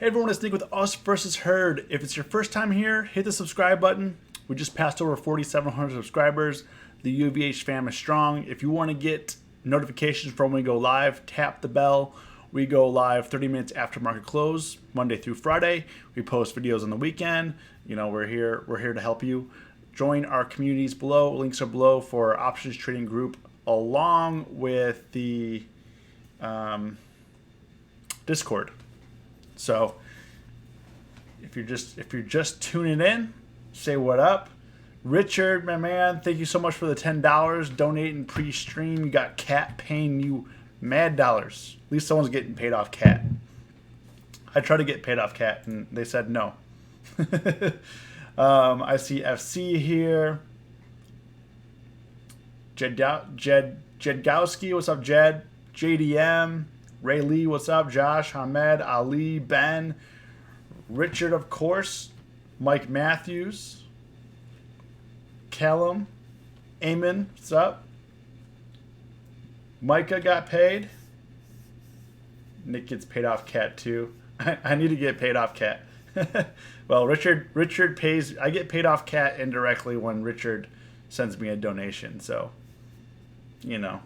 Hey everyone, it's Nick with Us versus Herd. If it's your first time here, hit the subscribe button. We just passed over 4,700 subscribers. The UVH fam is strong. If you want to get notifications from when we go live, tap the bell. We go live 30 minutes after market close, Monday through Friday. We post videos on the weekend. You know, we're here to help you. Join our communities below. Links are below for our options trading group, along with the Discord. So if you're just tuning in, say what up. Richard, my man, thank you so much for the $10 donating pre-stream. You got Cat paying you mad dollars. At least someone's getting paid off Cat. I tried to get paid off Cat and they said no. I see FC here. Jedgowski, what's up, Jed? JDM. Ray Lee, what's up? Josh, Hamed, Ali, Ben, Richard, of course, Mike Matthews, Callum, Eamon, what's up? Micah got paid. Nick gets paid off Cat too. I need to get paid off Cat. Well, Richard pays. I get paid off Cat indirectly when Richard sends me a donation. So, you know,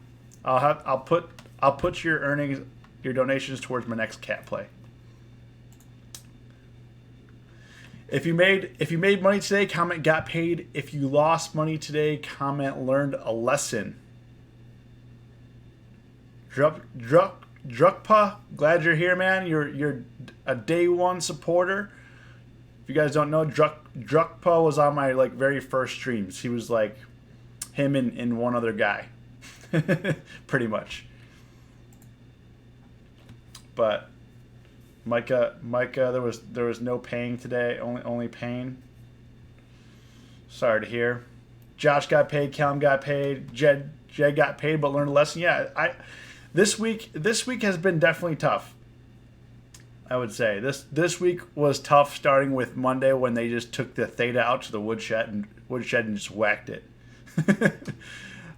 I'll put your earnings, your donations towards my next Cat play. If you made money today, comment got paid. If you lost money today, comment learned a lesson. Drukpa, glad you're here, man. You're a day one supporter. If you guys don't know, Drukpa was on my very first streams. He was like him and one other guy, pretty much. But Micah, there was no paying today, only paying. Sorry to hear. Josh got paid, Callum got paid, Jed got paid, but learned a lesson. Yeah, this week has been definitely tough. I would say this week was tough, starting with Monday when they just took the theta out to the woodshed and just whacked it.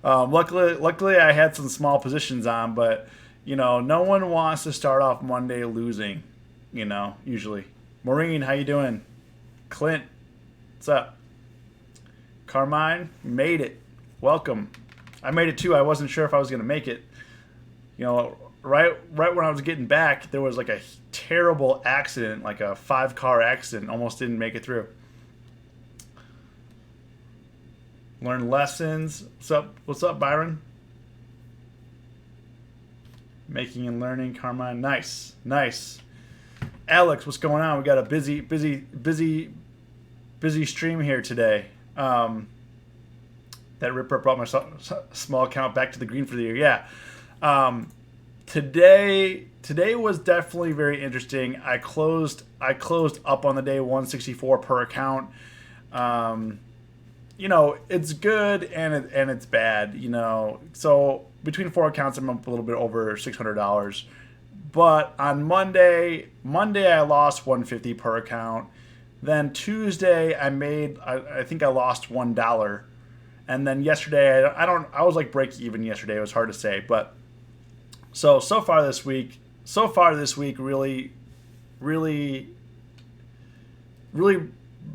Luckily, I had some small positions on, but you know, no one wants to start off Monday losing. You know, usually. Maureen, how you doing? Clint, what's up? Carmine, made it. Welcome. I made it too. I wasn't sure if I was gonna make it. You know, right when I was getting back, there was like a terrible accident, like a 5-car accident. Almost didn't make it through. Learn lessons. What's up, Byron? Making and learning, Carmine. Nice. Alex, what's going on? We got a busy stream here today. That Ripper brought my small account back to the green for the year. Yeah. Today was definitely very interesting. I closed up on the day 164 per account. You know, it's good and it's bad, you know. So between 4 accounts, I'm up a little bit over $600. But on Monday I lost $150 per account. Then Tuesday I think I lost $1. And then yesterday I was like break even yesterday. It was hard to say, but so far this week really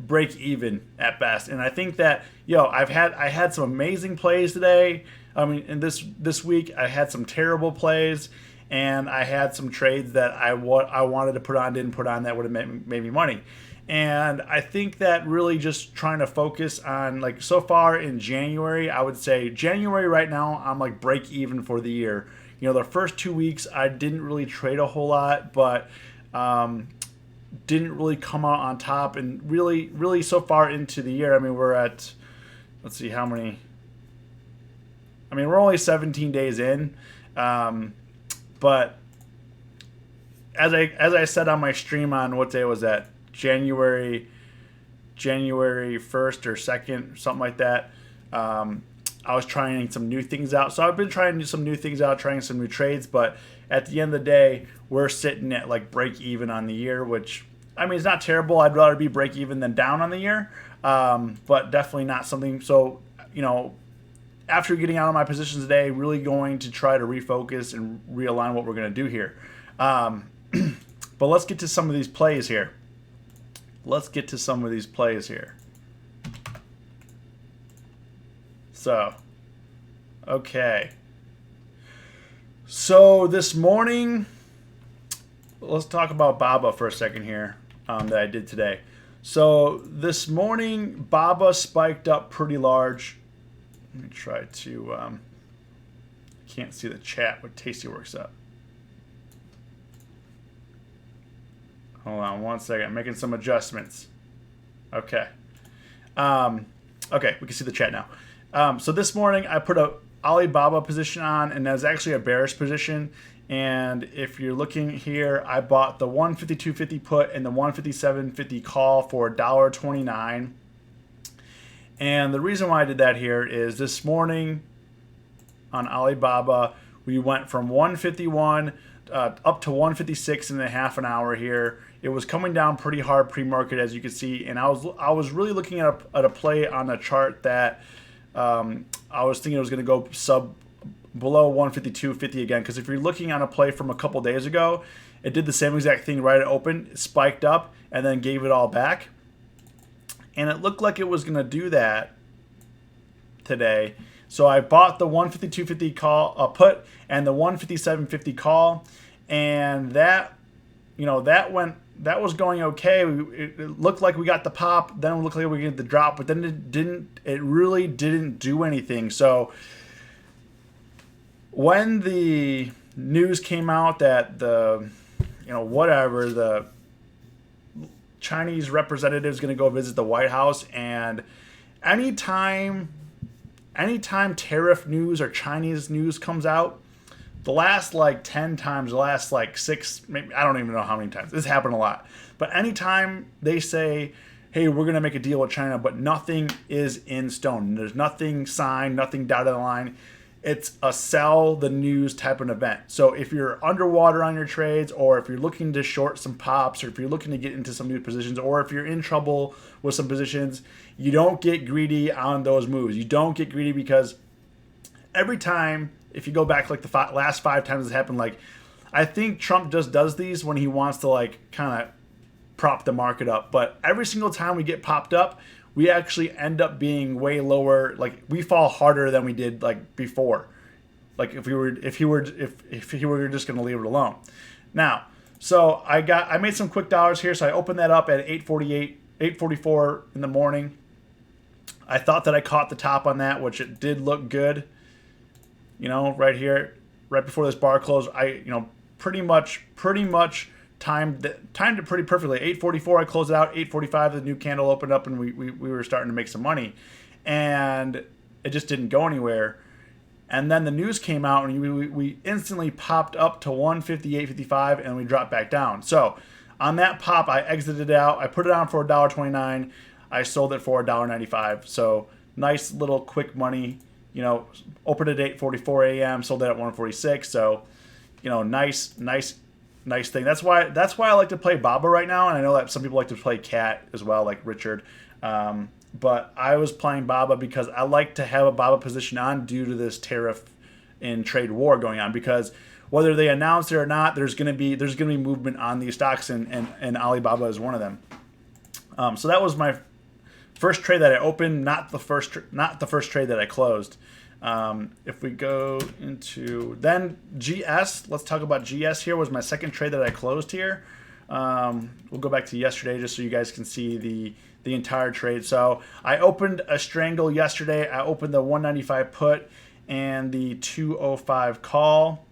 break even at best. And I think that I had some amazing plays today. I mean, in this week I had some terrible plays, and I had some trades that I wanted to put on, didn't put on, that would have made me money. And I think that really just trying to focus on, so far in January, I would say January right now I'm like break even for the year. You know, the first 2 weeks I didn't really trade a whole lot, but didn't really come out on top. And really so far into the year, I mean, we're at, let's see how many. I mean, we're only 17 days in, but as I said on my stream on what day was that, January 1st or 2nd, something like that. I was trying some new things out. So I've been trying some new things out, trying some new trades, but at the end of the day, we're sitting at break even on the year, which, I mean, it's not terrible. I'd rather be break even than down on the year, but definitely not something. So, you know, after getting out of my positions today, really going to try to refocus and realign what we're going to do here. But let's get to some of these plays here. So, okay. So this morning, let's talk about BABA for a second here that I did today. So this morning, BABA spiked up pretty large. Let me try to, can't see the chat, but Tasty works up. Hold on one second, I'm making some adjustments. Okay. Okay, we can see the chat now. So this morning, I put a Alibaba position on, and that's actually a bearish position. And if you're looking here, I bought the 152.50 put and the 157.50 call for $1.29. And the reason why I did that here is this morning on Alibaba, we went from 151 up to 156 in a half an hour here. It was coming down pretty hard pre-market, as you can see, and I was really looking at a play on a chart that I was thinking it was going to go below 152.50 again, because if you're looking on a play from a couple days ago, it did the same exact thing right at open. It spiked up and then gave it all back, and it looked like it was going to do that today. So I bought the 152.50 call put and the 157.50 call, and that was going okay. It looked like we got the pop, then it looked like we get the drop, but then it really didn't do anything. So when the news came out that the Chinese representative is going to go visit the White House, and anytime tariff news or Chinese news comes out, the last 10 times, the last 6, maybe, I don't even know how many times. This happened a lot. But anytime they say, hey, we're going to make a deal with China, but nothing is in stone. There's nothing signed, nothing dotted on the line. It's a sell the news type of event. So if you're underwater on your trades, or if you're looking to short some pops, or if you're looking to get into some new positions, or if you're in trouble with some positions, you don't get greedy on those moves. You don't get greedy because every time, if you go back the last 5 times it's happened, I think Trump just does these when he wants to kind of prop the market up. But every single time we get popped up, we actually end up being way lower. We fall harder than we did before. If he were just going to leave it alone. Now, so I made some quick dollars here. So I opened that up at 8:44 in the morning. I thought that I caught the top on that, which it did look good. Right here, right before this bar closed, I pretty much timed it pretty perfectly. 8:44, I closed it out. 8:45, the new candle opened up, and we were starting to make some money, and it just didn't go anywhere. And then the news came out, and we instantly popped up to 158.55, and we dropped back down. So on that pop, I exited it out. I put it on for $1.29. I sold it for $1.95. So nice little quick money. Opened at 8:44 a.m. sold it at 1:46. So nice thing. That's why I like to play BABA right now, and I know that some people like to play Cat as well, like Richard. But I was playing BABA because I like to have a BABA position on due to this tariff and trade war going on. Because whether they announce it or not, there's gonna be movement on these stocks, and Alibaba is one of them. So that was my first trade that I opened, not the first trade that I closed. If we go into then GS, let's talk about GS here. Was my second trade that I closed here. We'll go back to yesterday just so you guys can see the entire trade. So I opened a strangle yesterday. I opened the 195 put and the 205 call,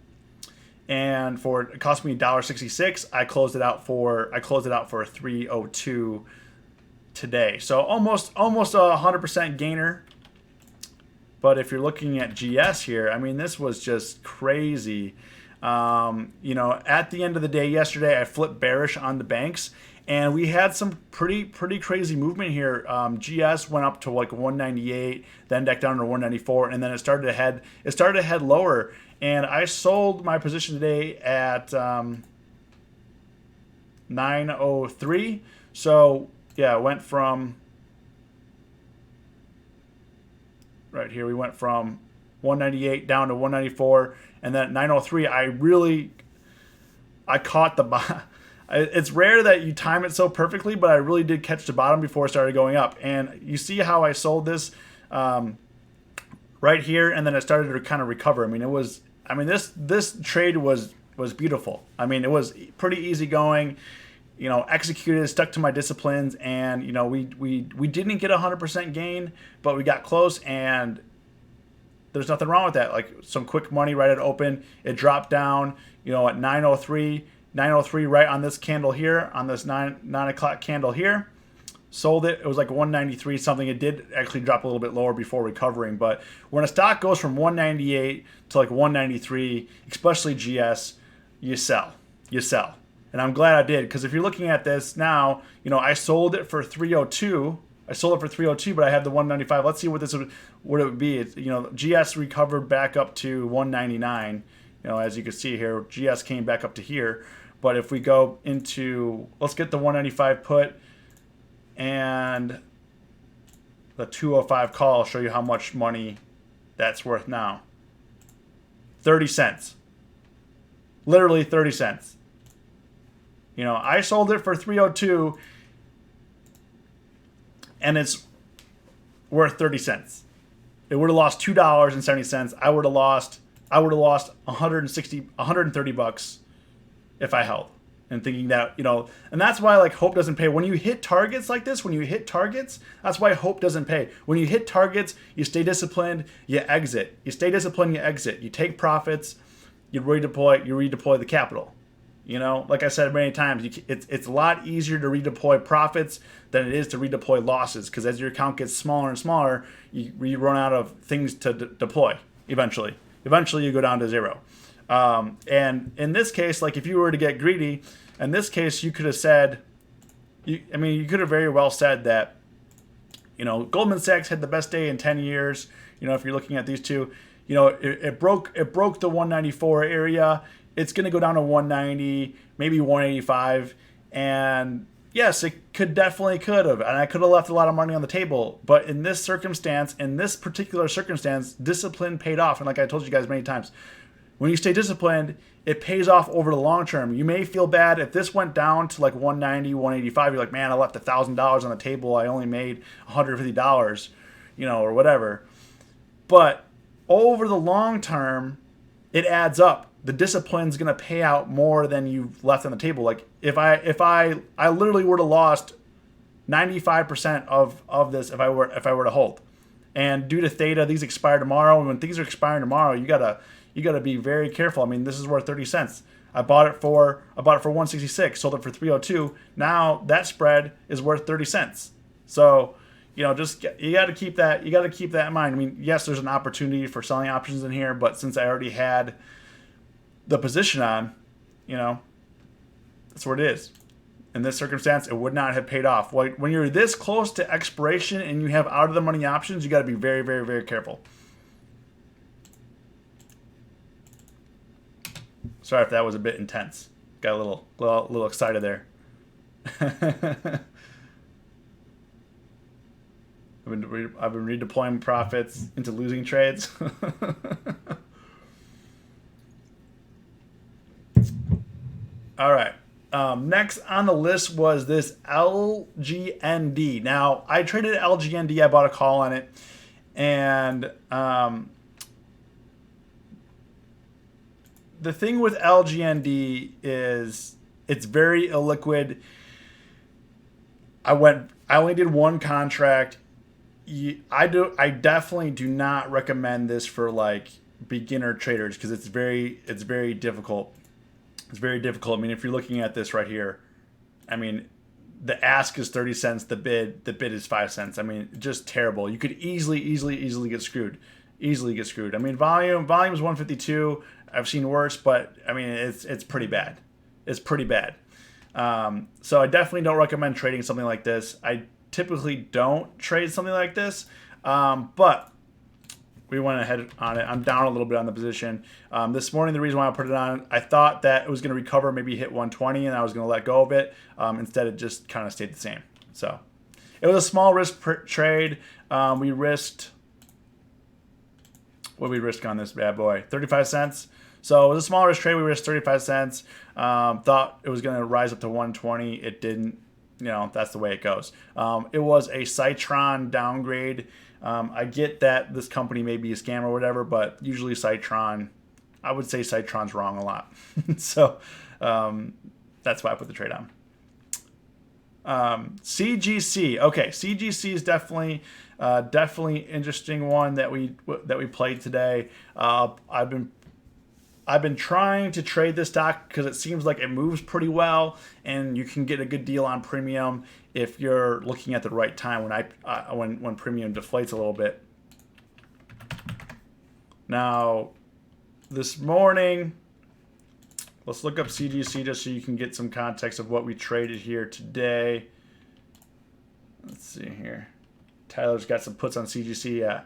and it cost me $1.66. I closed it out for a 302 today. So almost a 100% gainer. But if you're looking at GS here, I mean, this was just crazy. At the end of the day yesterday, I flipped bearish on the banks, and we had some pretty crazy movement here. GS went up to 198, then back down to 194, and then it started to head lower. And I sold my position today at 903. So yeah, it went from right here. We went from 198 down to 194, and then at 903, I caught the It's rare that you time it so perfectly, but I really did catch the bottom before it started going up. And you see how I sold this right here, and then it started to kind of recover. I mean, this trade was beautiful. I mean, it was pretty easy going. You know, executed, stuck to my disciplines, and you know, we didn't get 100% gain, but we got close, and there's nothing wrong with that. Like some quick money right at open. It dropped down, you know, at 9:03 right on this candle here, on this 9 o'clock candle here. Sold it. It was like 193 something. It did actually drop a little bit lower before recovering, but when a stock goes from 198 to like 193, especially GS, you sell. And I'm glad I did, because if you're looking at this now, you know, I sold it for 302. But I have the 195. Let's see what it would be. It's, you know, GS recovered back up to 199. You know, as you can see here, GS came back up to here. But if we go into, let's get the 195 put and the 205 call, I'll show you how much money that's worth now. 30 cents. Literally 30 cents. You know, I sold it for 302 and it's worth 30 cents. It would have lost $2.70. I would have lost 130 bucks if I held. And thinking that, you know, and that's why like hope doesn't pay. When you hit targets like this, that's why hope doesn't pay. When you hit targets, you stay disciplined, you exit. You stay disciplined, you exit. You take profits, you redeploy the capital. You know, like I said many times, it's a lot easier to redeploy profits than it is to redeploy losses, because as your account gets smaller and smaller, you run out of things to deploy eventually. Eventually, you go down to zero. And in this case, like if you were to get greedy, in this case, you could have said, you could have very well said that, you know, Goldman Sachs had the best day in 10 years. You know, if you're looking at these two, you know, it broke the 194 area. It's going to go down to 190, maybe 185. And yes, it could have. And I could have left a lot of money on the table. But in this particular circumstance, discipline paid off. And like I told you guys many times, when you stay disciplined, it pays off over the long term. You may feel bad if this went down to like 190, 185. You're like, man, I left $1,000 on the table. I only made $150, you know, or whatever. But over the long term, it adds up. The discipline's going to pay out more than you've left on the table. Like if I literally would have lost 95% of this if I were to hold. And due to theta, these expire tomorrow. And when things are expiring tomorrow, you gotta be very careful. I mean, this is worth 30 cents. I bought it for 166, sold it for 302. Now that spread is worth 30 cents. So, you know, you got to keep that in mind. I mean, yes, there's an opportunity for selling options in here, but since I already had the position on, you know, that's what it is. In this circumstance, it would not have paid off. When you're this close to expiration and you have out of the money options, you got to be very, very, very careful. Sorry if that was a bit intense. Got a little excited there. I've been redeploying profits into losing trades. All right. Next on the list was this LGND. Now, I traded LGND. I bought a call on it. And the thing with LGND is it's very illiquid. I only did one contract. I definitely do not recommend this for like beginner traders because it's very difficult. It's very difficult. I mean, if you're looking at this right here, I mean, the ask is 30 cents. The bid is 5 cents. I mean, just terrible. You could easily get screwed. I mean, volume is 152. I've seen worse, but I mean, it's pretty bad. It's pretty bad. So I definitely don't recommend trading something like this. I typically don't trade something like this, but we went ahead on it. I'm down a little bit on the position. This morning, the reason why I put it on, I thought that it was going to recover, maybe hit 120, and I was going to let go of it. Instead, it just kind of stayed the same. So it was a small risk trade. We risked, what did we risk on this bad boy? 35 cents. So it was a smaller trade. We risked 35 cents. Thought it was going to rise up to 120. It didn't. That's the way it goes. It was a Citron downgrade. I get that this company may be a scam or whatever, but usually Citron, I would say Citron's wrong a lot. So that's why I put the trade on. CGC. Okay, CGC is definitely interesting one that we played today. I've been trying to trade this stock because it seems like it moves pretty well, and you can get a good deal on premium if you're looking at the right time when premium deflates a little bit. Now, this morning, let's look up CGC just so you can get some context of what we traded here today. Let's see here. Tyler's got some puts on CGC. Yeah.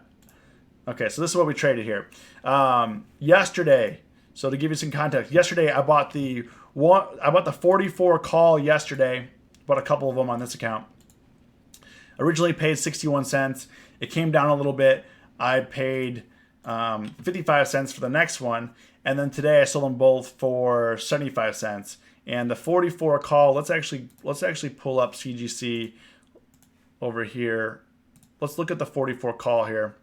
Okay, so this is what we traded here. Yesterday, so to give you some context, yesterday I bought the 44 call yesterday. Bought a couple of them on this account. Originally paid 61 cents. It came down a little bit. I paid 55 cents for the next one. And then today I sold them both for 75 cents. And the 44 call, let's actually pull up CGC over here. Let's look at the 44 call here.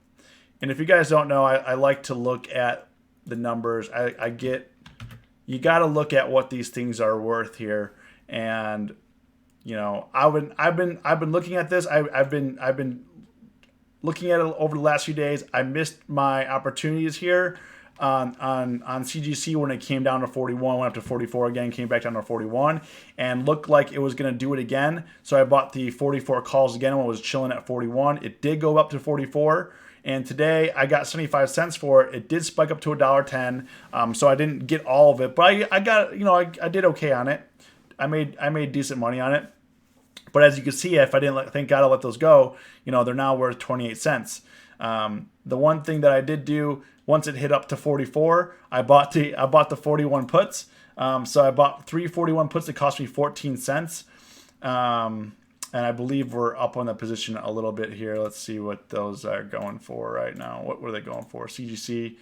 And if you guys don't know, I like to look at the numbers. You got to look at what these things are worth here. And I've been looking at this. I've been looking at it over the last few days. I missed my opportunities here on CGC when it came down to 41, went up to 44 again, came back down to 41, and looked like it was going to do it again. So I bought the 44 calls again when it was chilling at 41. It did go up to 44. And today I got 75 cents for it. It did spike up to $1.10. So I didn't get all of it, but I got, I did okay on it. I made decent money on it. But as you can see, if I didn't thank God I let those go, they're now worth 28 cents. The one thing that I did do once it hit up to 44, I bought the 41 puts. So I bought 3 41 puts that cost me 14 cents. And I believe we're up on the position a little bit here. Let's see what those are going for right now. What were they going for? CGC.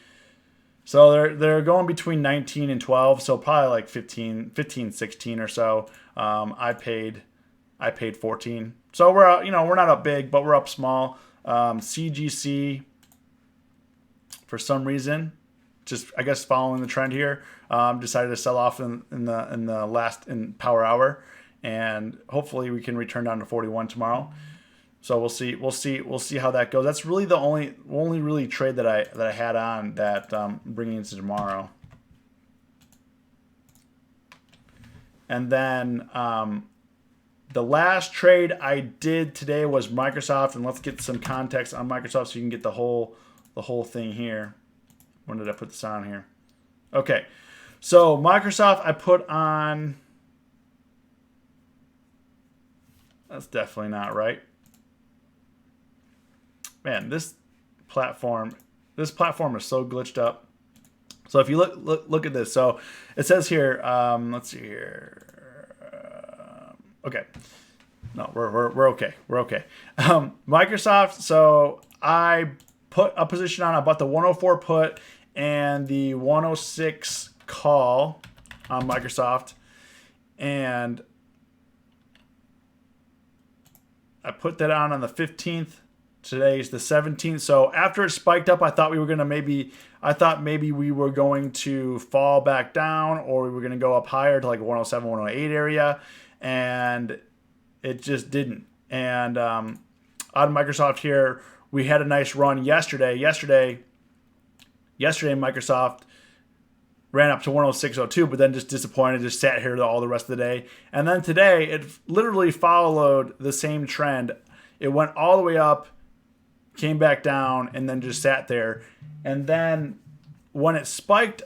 So they're going between 19 and 12. So probably like 15, 16 or so. I paid 14. So we're not up big, but we're up small. CGC, for some reason, just I guess following the trend here, decided to sell off in the last power hour. And hopefully we can return down to 41 tomorrow. So we'll see how that goes. That's really the only really trade that I had on that bringing into tomorrow. And then the last trade I did today was Microsoft, and let's get some context on Microsoft so you can get the whole thing here. When did I put this on here? Okay, so Microsoft I put on. That's definitely not right. Man, this platform is so glitched up. So if you look at this, so it says here, let's see here. Okay, no, we're okay. We're okay. Microsoft. So I put a position on. I bought the 104 put and the 106 call on Microsoft, and I put that on the 15th. Today's the 17th. So after it spiked up, I thought maybe we were going to fall back down, or we were going to go up higher to like 107, 108 area, and it just didn't. And on Microsoft here, we had a nice run yesterday. Yesterday, Microsoft ran up to 106.02, but then just disappointed, just sat here all the rest of the day. And then today, it literally followed the same trend. It went all the way up, came back down, and then just sat there. And then when it spiked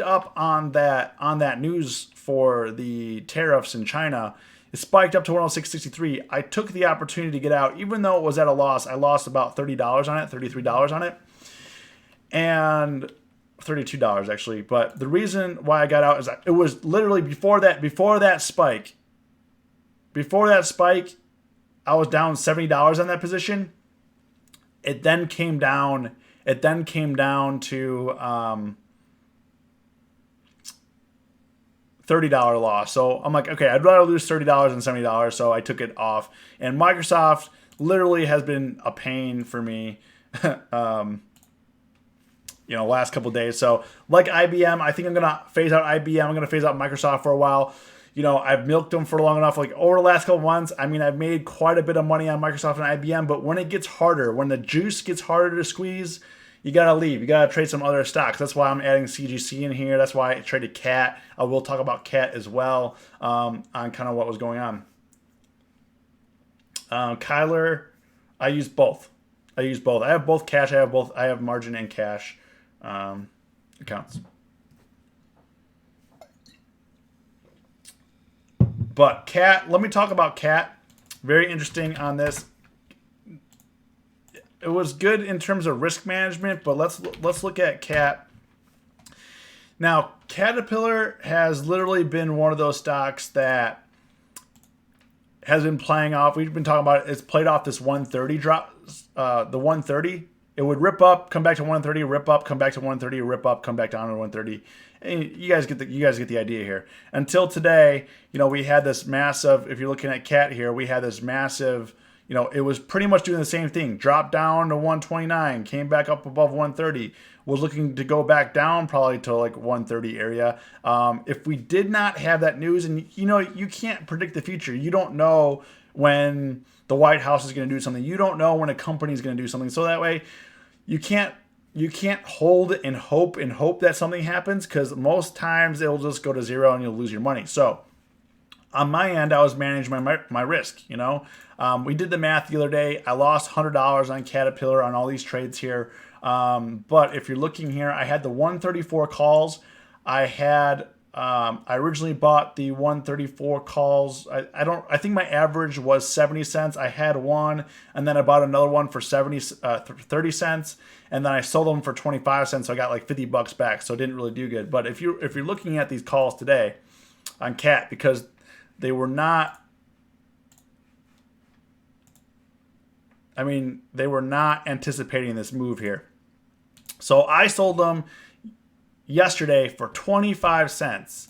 up on that news for the tariffs in China, it spiked up to 106.63. I took the opportunity to get out, even though it was at a loss. I lost about $30 on it, $33 on it, and $32 actually. But the reason why I got out is that it was literally before that spike, I was down $70 on that position. It then came down to $30 loss. So I'm like, okay, I'd rather lose $30 than $70. So I took it off. And Microsoft literally has been a pain for me, last couple of days. So like IBM, I think I'm going to phase out IBM. I'm going to phase out Microsoft for a while. I've milked them for long enough. Like over the last couple of months, I mean, I've made quite a bit of money on Microsoft and IBM, but when it gets harder, when the juice gets harder to squeeze, you got to leave. You got to trade some other stocks. That's why I'm adding CGC in here. That's why I traded CAT. I will talk about CAT as well on kind of what was going on. Kyler, I use both. I have both cash. I have margin and cash accounts. But CAT, let me talk about CAT. Very interesting on this. It was good in terms of risk management, but let's look at CAT. Now, Caterpillar has literally been one of those stocks that has been playing off. We've been talking about it. It's played off this 130 drop. The 130, it would rip up, come back to 130, rip up, come back to 130, rip up, come back down to 130. And you guys get the idea here. Until today, we had this massive. If you're looking at CAT here, we had this massive. It was pretty much doing the same thing. Dropped down to 129, came back up above 130. Was looking to go back down probably to like 130 area. If we did not have that news, and you can't predict the future. You don't know when the White House is going to do something. You don't know when a company is going to do something. So that way, you can't hold and hope that something happens, because most times it'll just go to zero and you'll lose your money. So on my end, I was managing my risk. We did the math the other day. I lost $100 on Caterpillar on all these trades here. But if you're looking here, I had the 134 calls. I originally bought the 134 calls. I think my average was 70 cents. I had one, and then I bought another one for 30 cents, and then I sold them for 25 cents. So I got like $50 back. So it didn't really do good. But if you're looking at these calls today on CAT, because they were not anticipating this move here. So I sold them yesterday for 25 cents.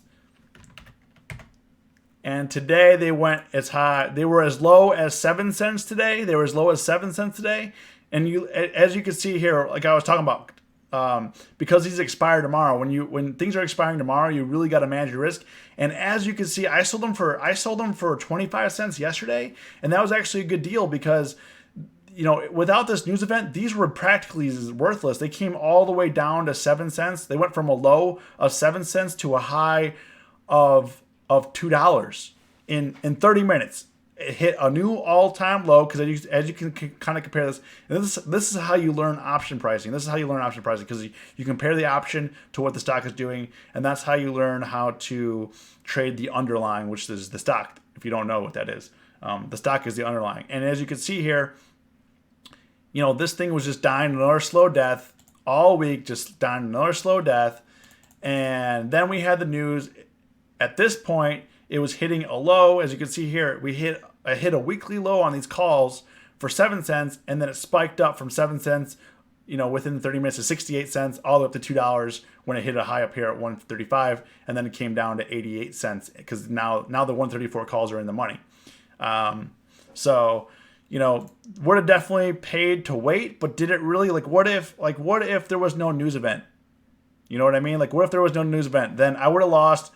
And today they went as high. They were as low as 7 cents today. And as you can see here, like I was talking about, because these expire tomorrow. When things are expiring tomorrow, you really got to manage your risk. And as you can see, I sold them for 25 cents yesterday, and that was actually a good deal because without this news event, these were practically worthless. They came all the way down to 7 cents. They went from a low of 7 cents to a high of $2 in 30 minutes. It hit a new all-time low, because as you can kind of compare this, and this is how you learn option pricing. Because you compare the option to what the stock is doing, and that's how you learn how to trade the underlying, which is the stock. If you don't know what that is, the stock is the underlying. And as you can see here, this thing was just dying another slow death all week, just dying another slow death. And then we had the news. At this point, it was hitting a low. As you can see here, I hit a weekly low on these calls for 7 cents, and then it spiked up from 7 cents, within 30 minutes to 68 cents, all the way up to $2 when it hit a high up here at 135, and then it came down to 88 cents because now the 134 calls are in the money. Would have definitely paid to wait, but did it really? What if there was no news event? You know what I mean? What if there was no news event? Then I would have lost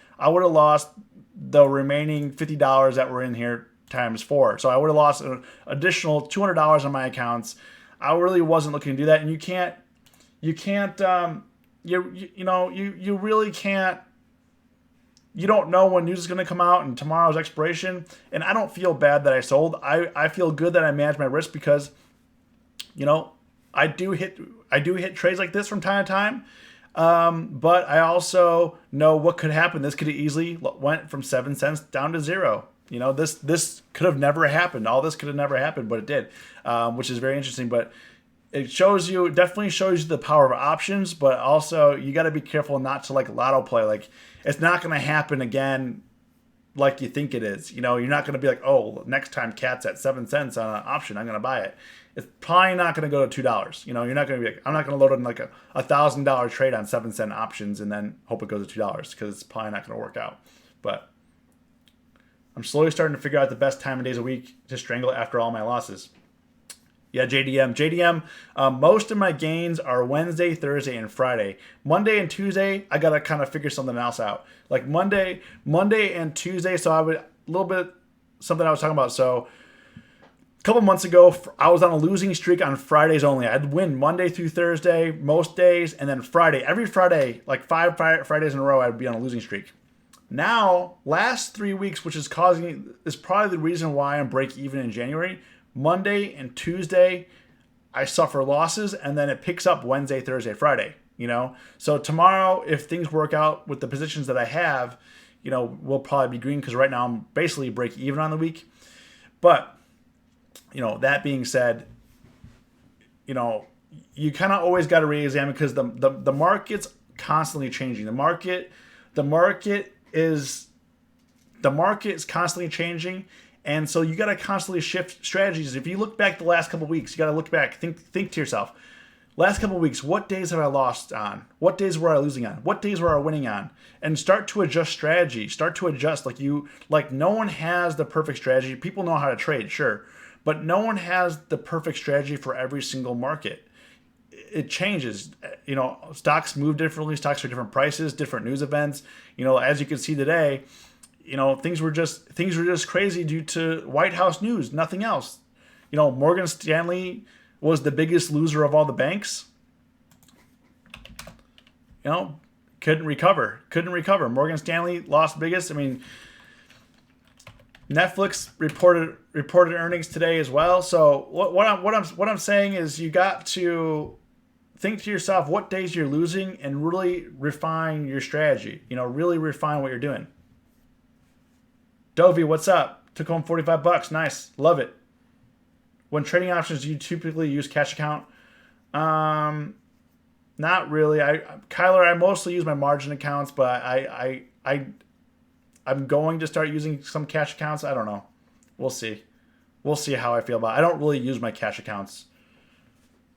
the remaining $50 that were in here times 4. So I would have lost an additional $200 on my accounts. I really wasn't looking to do that, and you really can't. You don't know when news is going to come out and tomorrow's expiration. And I don't feel bad that I sold. I feel good that I managed my risk because, I do hit trades like this from time to time. But I also know what could happen. This could have easily went from 7 cents down to 0. This could have never happened. All this could have never happened, but it did, which is very interesting. But it definitely shows you the power of options, but also you got to be careful not to lotto play. It's not going to happen again like you think it is. You're not going to be like, oh, next time CAT's at 7 cents on an option, I'm going to buy it. It's probably not going to go to $2. You're not going to be like, I'm not going to load in $1,000 trade on 7 cent options and then hope it goes to $2 because it's probably not going to work out. But I'm slowly starting to figure out the best time of days a week to strangle it after all my losses. Yeah, JDM. Most of my gains are Wednesday, Thursday, and Friday. Monday and Tuesday, I gotta kind of figure something else out. Like Monday and Tuesday. So a little bit something I was talking about. So a couple months ago, I was on a losing streak on Fridays only. I'd win Monday through Thursday most days, and then Friday. Every Friday, like 5 Fridays in a row, I'd be on a losing streak. Now, last 3 weeks, which is probably the reason why I'm break even in January. Monday and Tuesday, I suffer losses, and then it picks up Wednesday, Thursday, Friday. So tomorrow, if things work out with the positions that I have, we'll probably be green because right now I'm basically break even on the week. But that being said, you kind of always got to re-examine because the market's constantly changing. The market is constantly changing. And so you got to constantly shift strategies. If you look back the last couple of weeks, you got to look back, think to yourself, last couple of weeks, what days have I lost on? What days were I losing on? What days were I winning on? And start to adjust strategy. Start to adjust. Like no one has the perfect strategy. People know how to trade, sure. But no one has the perfect strategy for every single market. It changes. Stocks move differently. Stocks are different prices, different news events. As you can see today, things were just crazy due to White House news, nothing else. Morgan Stanley was the biggest loser of all the banks. Couldn't recover. Morgan Stanley lost biggest. Netflix reported earnings today as well. So what I'm saying is you got to think to yourself what days you're losing and really refine your strategy. Really refine what you're doing. Dovey, what's up? Took home $45. Nice. Love it. When trading options, do you typically use cash account? Not really. Kyler, I mostly use my margin accounts, but I'm going to start using some cash accounts. I don't know. We'll see. We'll see how I feel about it. I don't really use my cash accounts,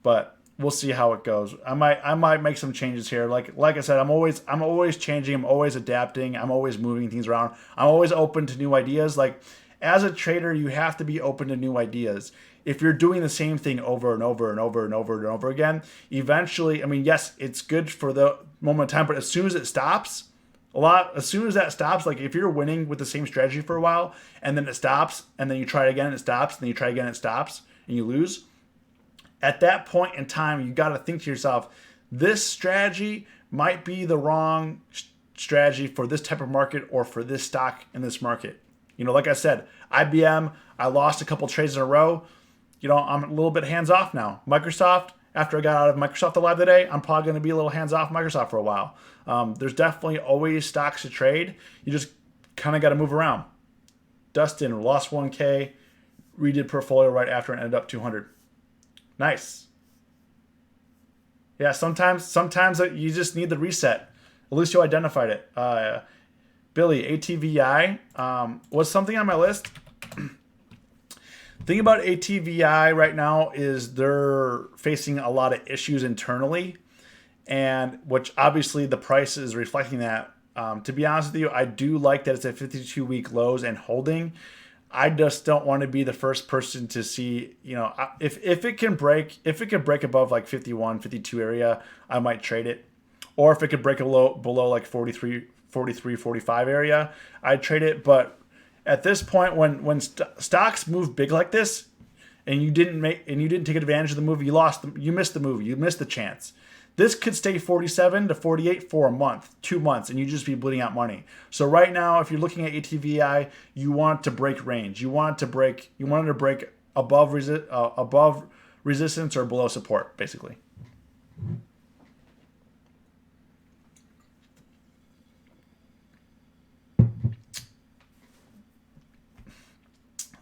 but we'll see how it goes. I might make some changes here. Like I said, I'm always changing. I'm always adapting. I'm always moving things around. I'm always open to new ideas. Like as a trader, you have to be open to new ideas. If you're doing the same thing over and over and over and over and over again, eventually, yes, it's good for the moment of time, but as soon as it stops, like if you're winning with the same strategy for a while and then it stops and then you try it again and it stops and then you try again and it stops and you lose, at that point in time, you got to think to yourself, this strategy might be the wrong strategy for this type of market or for this stock in this market. Like I said, IBM, I lost a couple trades in a row. I'm a little bit hands off now. Microsoft, after I got out of Microsoft Alive today, I'm probably going to be a little hands off Microsoft for a while. There's definitely always stocks to trade. You just kind of got to move around. Dustin lost 1K, redid portfolio right after and ended up 200. Nice. Yeah, sometimes you just need the reset. At least you identified it. Billy, ATVI was something on my list. Thing about ATVI right now is they're facing a lot of issues internally, and which obviously the price is reflecting that. To be honest with you, I do like that it's at 52-week lows and holding. I just don't want to be the first person to see, if it can break above like 51, 52 area, I might trade it. Or if it could break below like 43, 45 area, I'd trade it. But at this point, when stocks move big like this, and you didn't take advantage of the move, you missed the move, you missed the chance. This could stay 47 to 48 for a month, 2 months, and you just be bleeding out money. So right now, if you're looking at ATVI, you want to break range. You want to break above resistance or below support, basically.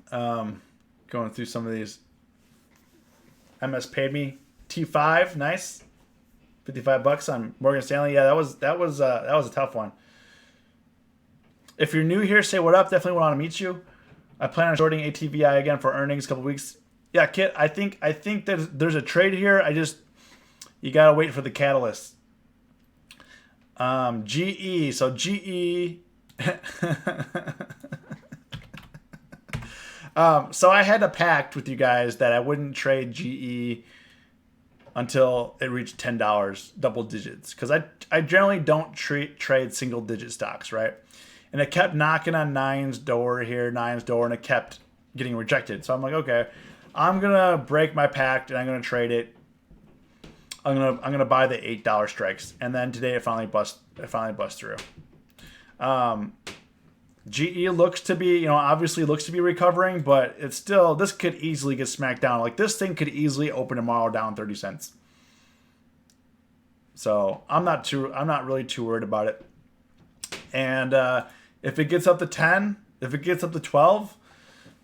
Going through some of these. MS paid me T5, nice. $55 on Morgan Stanley. Yeah, that was a tough one. If you're new here, say what up. Definitely want to meet you. I plan on shorting ATVI again for earnings a couple weeks. Yeah, Kit. I think there's a trade here. You gotta wait for the catalyst. GE. So GE So I had a pact with you guys that I wouldn't trade GE until it reached $10, double digits, because I generally don't trade single digit stocks, right? And it kept knocking on Nine's door, and it kept getting rejected. So I'm like, okay, I'm gonna break my pact and I'm gonna trade it. I'm gonna buy the $8 strikes, and then today it finally bust through. GE looks to be, obviously looks to be recovering, but it's still, this could easily get smacked down. Like, this thing could easily open tomorrow down 30 cents. So I'm not really too worried about it. And if it gets up to 10, if it gets up to 12,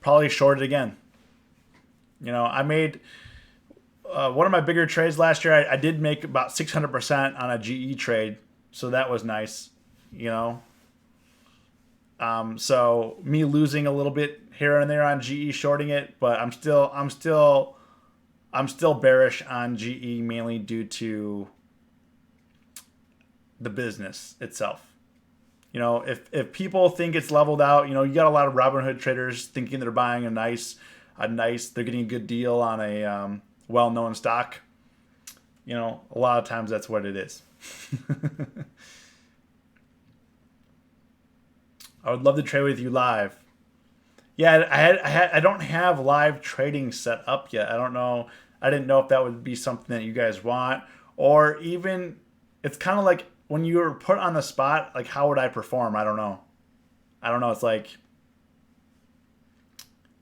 probably short it again. I made one of my bigger trades last year. I did make about 600% on a GE trade, so that was nice. So me losing a little bit here and there on GE shorting it, but I'm still bearish on GE, mainly due to the business itself. If people think it's leveled out, you got a lot of Robinhood traders thinking they're buying they're getting a good deal on a well-known stock. A lot of times that's what it is. I would love to trade with you live. Yeah, I don't have live trading set up yet. I don't know. I didn't know if that would be something that you guys want, or even it's kind of like when you were put on the spot, like how would I perform? I don't know. It's like,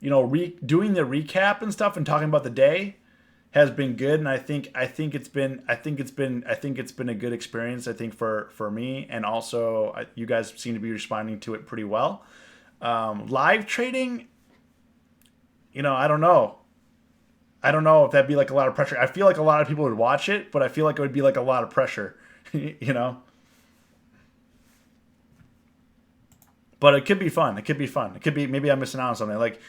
doing the recap and stuff and talking about the day has been good, and I think it's been a good experience. I think for me, and also you guys seem to be responding to it pretty well. Live trading, I don't know. I don't know if that'd be like a lot of pressure. I feel like a lot of people would watch it, but I feel like it would be like a lot of pressure, But it could be fun. It could be maybe I'm missing out on something. Like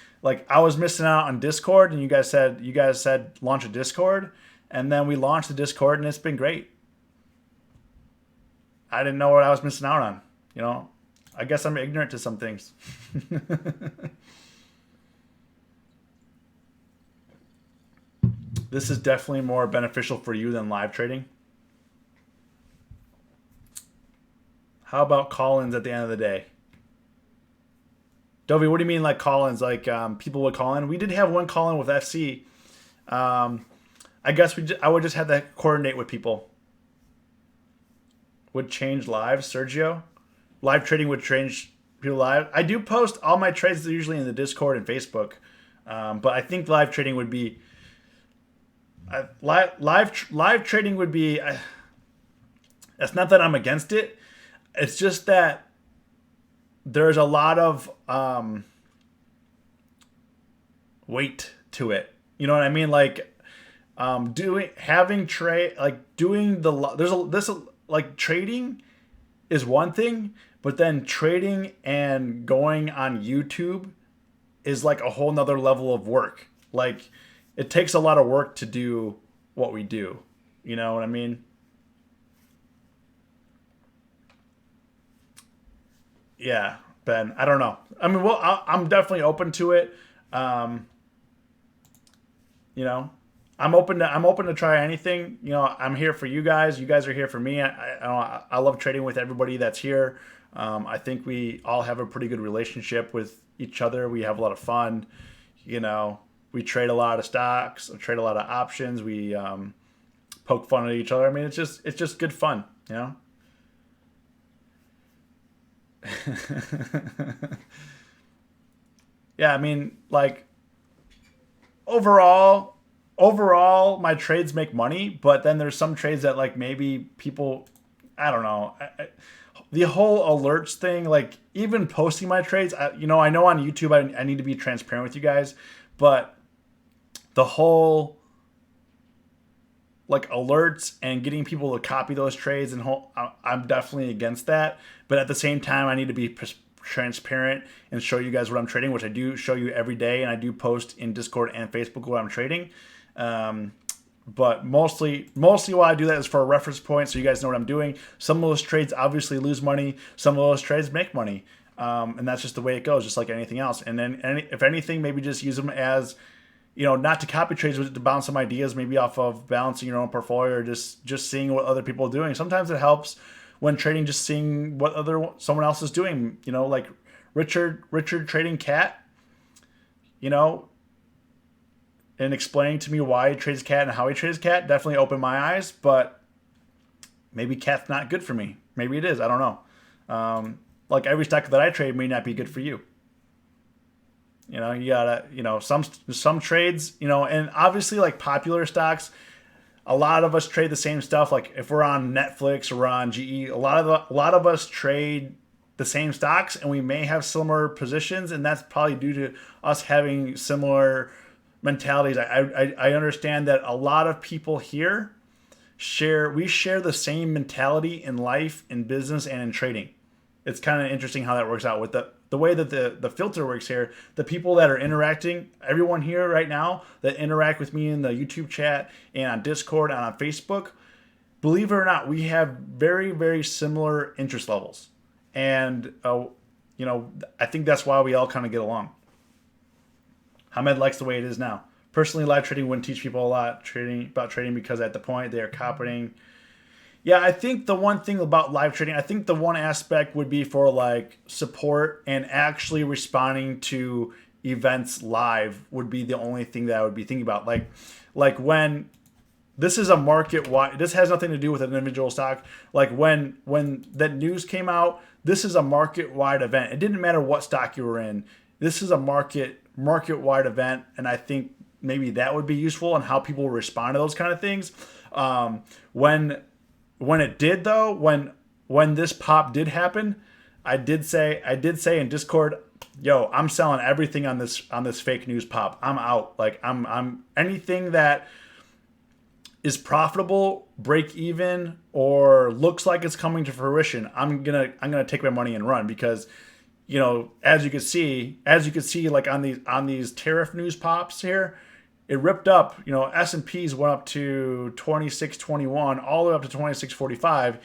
I was missing out on Discord, and you guys said launch a Discord, and then we launched the Discord, and it's been great. I didn't know what I was missing out on. I guess I'm ignorant to some things. This is definitely more beneficial for you than live trading. How about call-ins at the end of the day? Dovey, what do you mean like call-ins? Like people would call in? We did have one call-in with FC. I guess I would just have to coordinate with people. Would change live, Sergio? Live trading would change people live. I do post all my trades usually in the Discord and Facebook. But I think live trading would be... live trading would be... it's not that I'm against it. It's just that there's a lot of weight to it. You know what I mean? Like trading is one thing, but then trading and going on YouTube is like a whole nother level of work. Like it takes a lot of work to do what we do. You know what I mean? Yeah, Ben, I don't know. I mean, well, I'm definitely open to it. I'm open to try anything. I'm here for you guys. You guys are here for me. I love trading with everybody that's here. I think we all have a pretty good relationship with each other. We have a lot of fun. We trade a lot of stocks, trade a lot of options. We poke fun at each other. I mean, it's just good fun. Yeah, I mean, like overall my trades make money, but then there's some trades that like maybe people, I don't know, the whole alerts thing, like even posting my trades, I know on YouTube I need to be transparent with you guys, but the whole like alerts and getting people to copy those trades and I'm definitely against that. But at the same time, I need to be transparent and show you guys what I'm trading, which I do show you every day, and I do post in Discord and Facebook what I'm trading. But mostly why I do that is for a reference point, so you guys know what I'm doing. Some of those trades obviously lose money. Some of those trades make money. And that's just the way it goes, just like anything else. And then if anything, maybe just use them as, not to copy trades, but to bounce some ideas maybe off of balancing your own portfolio, or just seeing what other people are doing. Sometimes it helps when trading, just seeing what someone else is doing. Like Richard trading cat, and explaining to me why he trades cat and how he trades cat definitely opened my eyes. But maybe cat's not good for me. Maybe it is. I don't know. Like every stock that I trade may not be good for you. You gotta, some trades, and obviously like popular stocks, a lot of us trade the same stuff. Like if we're on Netflix or we're on GE, a lot of us trade the same stocks, and we may have similar positions, and that's probably due to us having similar mentalities. I understand that a lot of people here share the same mentality in life, in business, and in trading. It's kind of interesting how that works out with the way that the filter works here. The people that are interacting, everyone here right now that interact with me in the YouTube chat and on Discord and on Facebook, believe it or not, we have very, very similar interest levels. And, I think that's why we all kind of get along. Hamed likes the way it is now. Personally, live trading wouldn't teach people a lot about trading because at the point they are copying. Yeah, I think the one thing about live trading, I think the one aspect would be for like support and actually responding to events live would be the only thing that I would be thinking about. Like when this is a market wide, this has nothing to do with an individual stock. Like when that news came out, this is a market wide event. It didn't matter what stock you were in. This is a market wide event, and I think maybe that would be useful on how people respond to those kind of things. When it did though, when this pop did happen, I did say in Discord, yo, I'm selling everything on this fake news pop. I'm out. Like I'm anything that is profitable, break even, or looks like it's coming to fruition, I'm gonna take my money and run because, as you can see, like on these tariff news pops here, it ripped up. S&Ps went up to 26.21 all the way up to 26.45.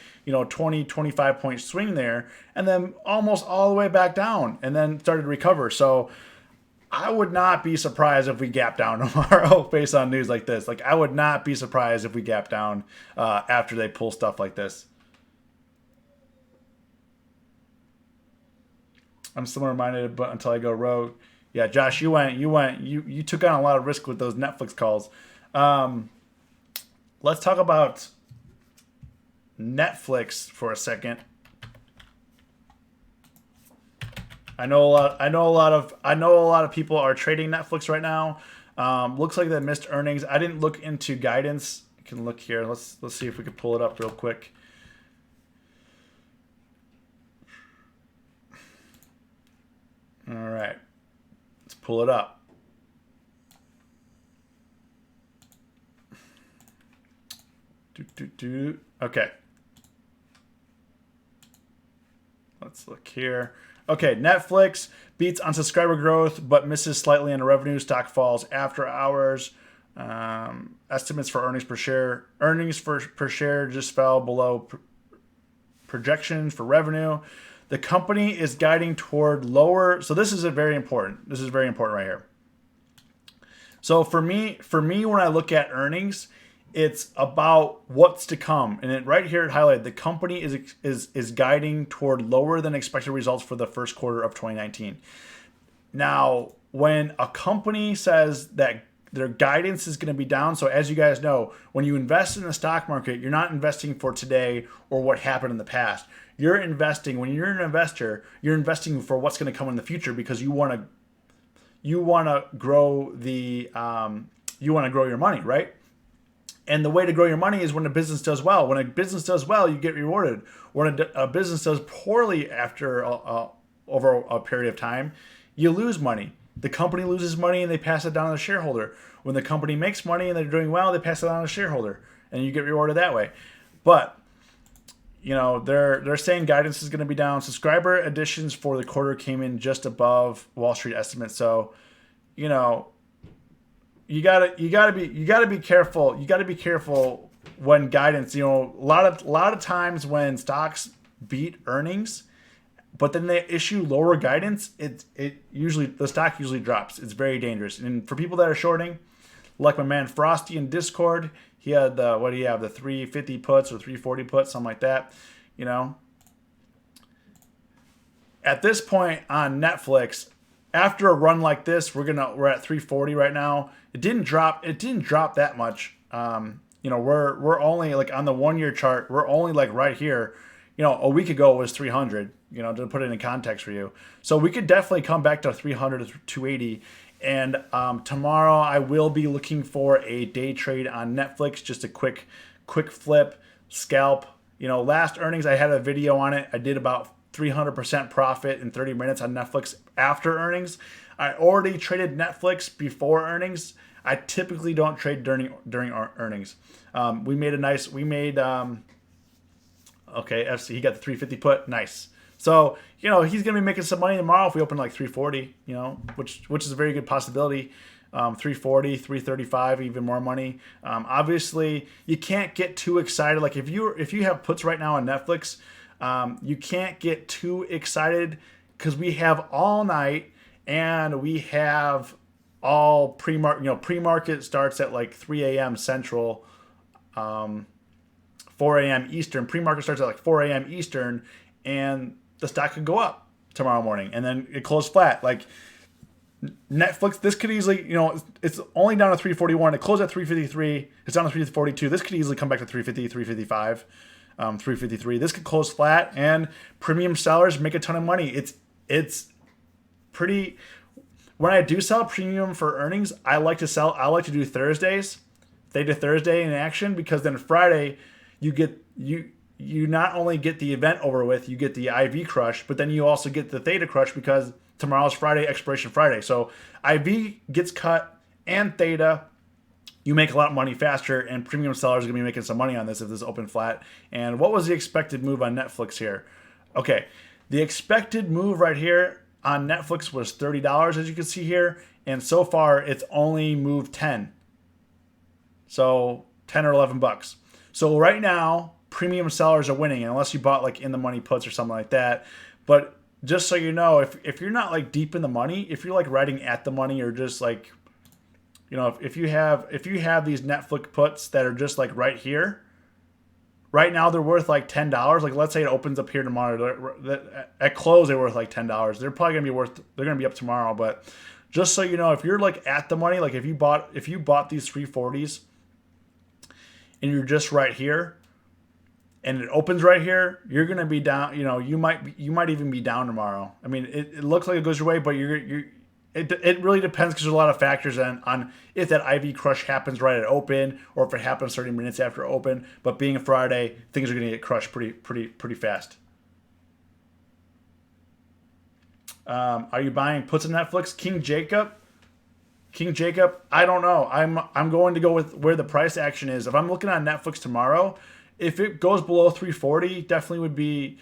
25 point swing there, and then almost all the way back down, and then started to recover. So I would not be surprised if we gap down tomorrow based on news like this. Like I would not be surprised if we gap down after they pull stuff like this. I'm still reminded, but until I go rogue. Yeah, Josh, you took on a lot of risk with those Netflix calls. Let's talk about Netflix for a second. I know a lot of people are trading Netflix right now. Looks like they missed earnings. I didn't look into guidance. You can look here. Let's see if we can pull it up real quick. All right. Let's pull it up. Okay. Let's look here. Okay, Netflix beats on subscriber growth but misses slightly on revenue. Stock falls after hours. Estimates for earnings per share. Earnings per share just fell below projections for revenue. The company is guiding toward lower. So this is very important right here. So for me, when I look at earnings, it's about what's to come. And right here it highlighted the company is guiding toward lower than expected results for the first quarter of 2019. Now, when a company says that their guidance is going to be down, so as you guys know, when you invest in the stock market, you're not investing for today or what happened in the past. You're investing, when you're an investor, you're investing for what's going to come in the future because you want to grow your money, right? And the way to grow your money is when a business does well. When a business does well, you get rewarded. When a business does poorly after over a period of time, you lose money. The company loses money and they pass it down to the shareholder. When the company makes money and they're doing well, they pass it on to the shareholder, and you get rewarded that way. But they're saying guidance is going to be down. Subscriber additions for the quarter came in just above Wall Street estimates. So, you gotta be careful. You gotta be careful when guidance. A lot of times when stocks beat earnings, but then they issue lower guidance, the stock usually drops. It's very dangerous. And for people that are shorting, like my man Frosty in Discord, he had the 350 puts or 340 puts, something like that. You know, at this point on Netflix, after a run like this, we're at 340 right now. It didn't drop that much. You know, we're only like on the 1 year chart, we're only like right here. You know, a week ago it was 300, you know, to put it in context for you. So we could definitely come back to 300 to 280. And tomorrow I will be looking for a day trade on Netflix, just a quick flip, scalp. You know, last earnings, I had a video on it. I did about 300% profit in 30 minutes on Netflix after earnings. I already traded Netflix before earnings. I typically don't trade during our earnings. Okay, FC, he got the 350 put. Nice. So, you know, he's going to be making some money tomorrow if we open like 340, you know, which is a very good possibility. 340, 335, even more money. Obviously, you can't get too excited. Like if you have puts right now on Netflix, you can't get too excited because we have all night and we have all pre-market. You know, pre-market starts at like 3 a.m. Central. 4 a.m. Eastern. Pre-market starts at like 4 a.m. Eastern, and the stock could go up tomorrow morning, and then it closed flat. Like Netflix, this could easily, you know, it's only down to 341. It closed at 353. It's down to 342. This could easily come back to 350, 355, 353. This could close flat, and premium sellers make a ton of money. It's pretty. When I do sell premium for earnings, I like to do Thursdays. They do Thursday in action because then Friday you not only get the event over with, you get the IV crush, but then you also get the theta crush because tomorrow's Friday, expiration Friday. So IV gets cut and theta, you make a lot of money faster, and premium sellers are going to be making some money on this if this is open flat. And what was the expected move on Netflix here? Okay, the expected move right here on Netflix was $30, as you can see here, and so far it's only moved 10. So 10 or 11 bucks. So right now, premium sellers are winning unless you bought like in the money puts or something like that. But just so you know, if you're not like deep in the money, if you're like riding at the money or just like, you know, if you have these Netflix puts that are just like right here, right now they're worth like $10. Like let's say it opens up here tomorrow, at close they're worth like $10. They're probably gonna be up tomorrow. But just so you know, if you're like at the money, like if you bought these 340s and you're just right here, and it opens right here, you're gonna be down. You know, you might even be down tomorrow. I mean, it looks like it goes your way, but it really depends because there's a lot of factors on if that IV crush happens right at open or if it happens 30 minutes after open. But being a Friday, things are gonna get crushed pretty fast. Are you buying puts in Netflix? King Jacob, I don't know. I'm going to go with where the price action is. If I'm looking on Netflix tomorrow, if it goes below 340, definitely would be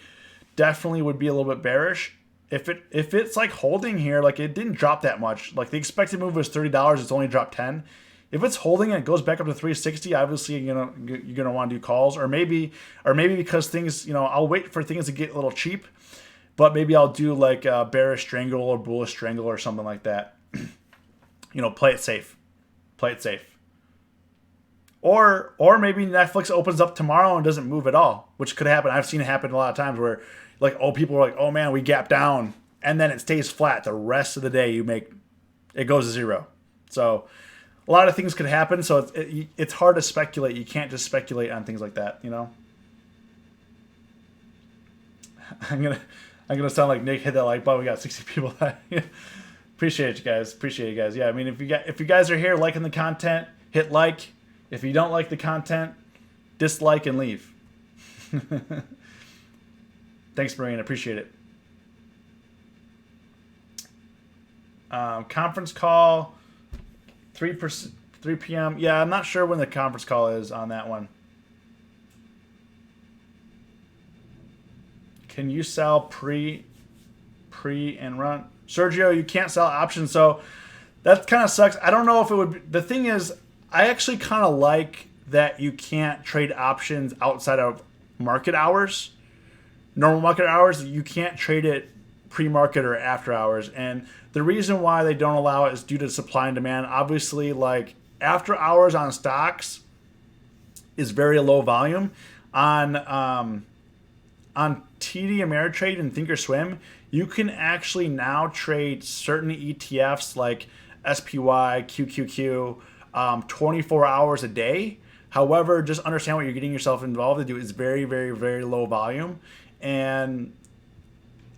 a little bit bearish. If it's like holding here, like it didn't drop that much. Like the expected move was $30, it's only dropped 10. If it's holding and it goes back up to 360, obviously you're gonna want to do calls, or maybe because things, you know, I'll wait for things to get a little cheap, but maybe I'll do like a bearish strangle or bullish strangle or something like that. You know, play it safe. Or maybe Netflix opens up tomorrow and doesn't move at all, which could happen. I've seen it happen a lot of times where like, people are like, oh man, we gap down, and then it stays flat. The rest of the day it goes to zero. So a lot of things could happen. So it's hard to speculate. You can't just speculate on things like that, you know? I'm gonna sound like Nick, hit that like button. We got 60 people. Appreciate you guys. Yeah, I mean, if you guys are here liking the content, hit like. If you don't like the content, dislike and leave. Thanks, Marion. Appreciate it. Conference call, 3 p.m. Yeah, I'm not sure when the conference call is on that one. Can you sell pre and run? Sergio, you can't sell options, so that kind of sucks. I don't know if it would be, the thing is, I actually kind of like that you can't trade options outside of market hours. normal market hours, you can't trade it pre-market or after hours. And the reason why they don't allow it is due to supply and demand. Obviously, like after hours on stocks is very low volume. On TD Ameritrade and Thinkorswim, you can actually now trade certain ETFs like SPY, QQQ, 24 hours a day. However, just understand what you're getting yourself involved into. It's very, very, very low volume. And